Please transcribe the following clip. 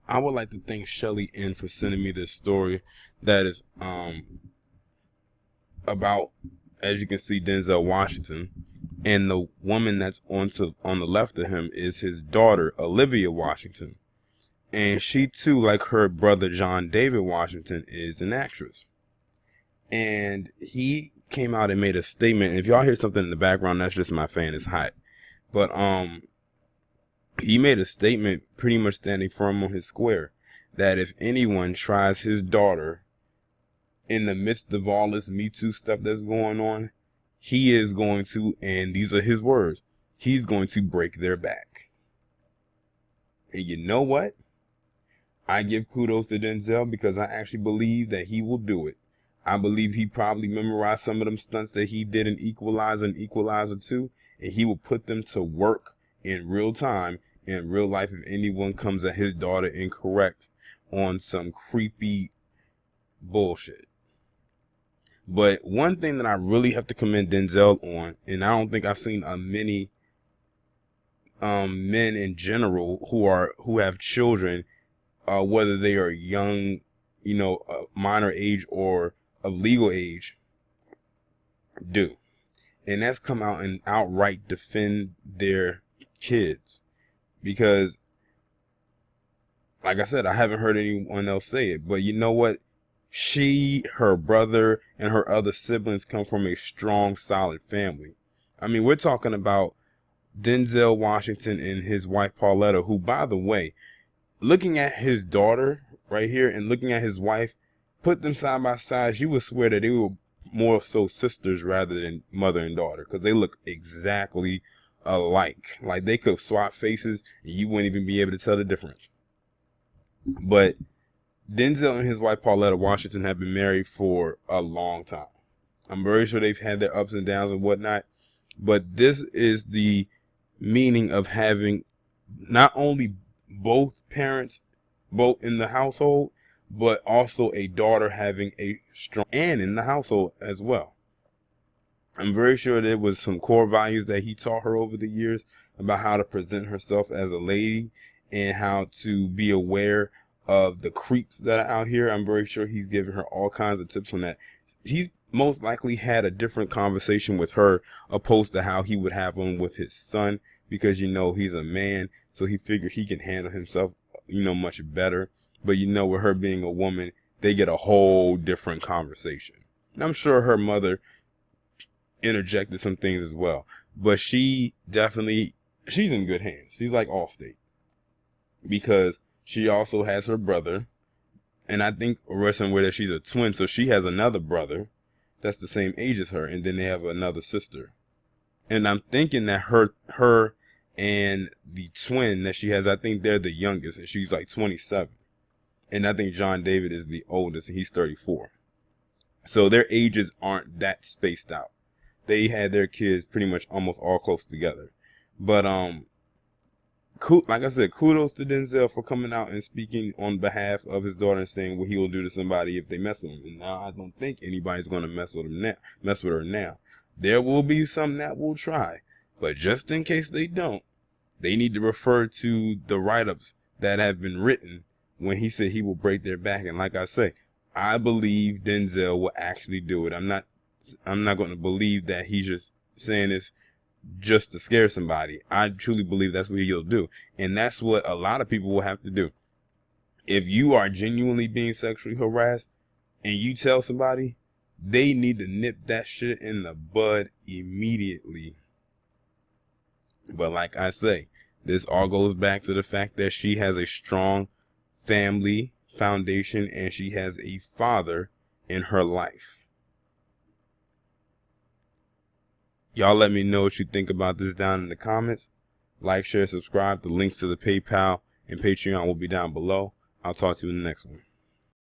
I would like to thank Shelly N for sending me this story that is about, as you can see, Denzel Washington, and the woman that's on the left of him is his daughter Olivia Washington, and she too, like her brother John David Washington, is an actress. And he came out and made a statement. And if y'all hear something in the background, that's just my fan. It's hot. But he made a statement pretty much standing firm on his square that if anyone tries his daughter in the midst of all this Me Too stuff that's going on, he is going to, and these are his words, he's going to break their back. And you know what? I give kudos to Denzel because I actually believe that he will do it. I believe he probably memorized some of them stunts that he did in Equalizer and Equalizer 2, and he will put them to work in real time, in real life, if anyone comes at his daughter incorrect on some creepy bullshit. But one thing that I really have to commend Denzel on, and I don't think I've seen many men in general who have children, whether they are young, minor age or of legal age, do. And that's come out and outright defend their kids. Because, like I said, I haven't heard anyone else say it. But you know what? She, her brother, and her other siblings come from a strong, solid family. I mean, we're talking about Denzel Washington and his wife Pauletta, who, by the way, looking at his daughter right here and looking at his wife, put them side by side, you would swear that they were more so sisters rather than mother and daughter, because they look exactly alike. Like they could swap faces and you wouldn't even be able to tell the difference. But Denzel and his wife Pauletta Washington have been married for a long time. I'm very sure they've had their ups and downs and whatnot, but this is the meaning of having not only both parents both in the household, but also a daughter having a strong and in the household as well. I'm very sure there was some core values that he taught her over the years about how to present herself as a lady and how to be aware of the creeps that are out here. I'm very sure he's given her all kinds of tips on that. He's most likely had a different conversation with her opposed to how he would have one with his son, because he's a man, so he figured he can handle himself much better. But with her being a woman, they get a whole different conversation. And I'm sure her mother interjected some things as well, but she's in good hands. She's like Allstate, because she also has her brother, and I think somewhere that she's a twin, so she has another brother that's the same age as her, and then they have another sister. And I'm thinking that her and the twin that she has, I think they're the youngest, and she's like 27. And I think John David is the oldest, and he's 34. So their ages aren't that spaced out. They had their kids pretty much almost all close together. But like I said, kudos to Denzel for coming out and speaking on behalf of his daughter and saying what he will do to somebody if they mess with him. And now I don't think anybody's going to mess with her now. There will be some that will try, but just in case they don't, they need to refer to the write-ups that have been written when he said he will break their back. And like I say, I believe Denzel will actually do it. I'm not going to believe that he's just saying this just to scare somebody. I truly believe that's what he'll do. And that's what a lot of people will have to do. If you are genuinely being sexually harassed and you tell somebody, they need to nip that shit in the bud immediately. But like I say, this all goes back to the fact that she has a strong family foundation and she has a father in her life. Y'all let me know what you think about this down in the comments. Like, share, subscribe. The links to the PayPal and Patreon will be down below. I'll talk to you in the next one.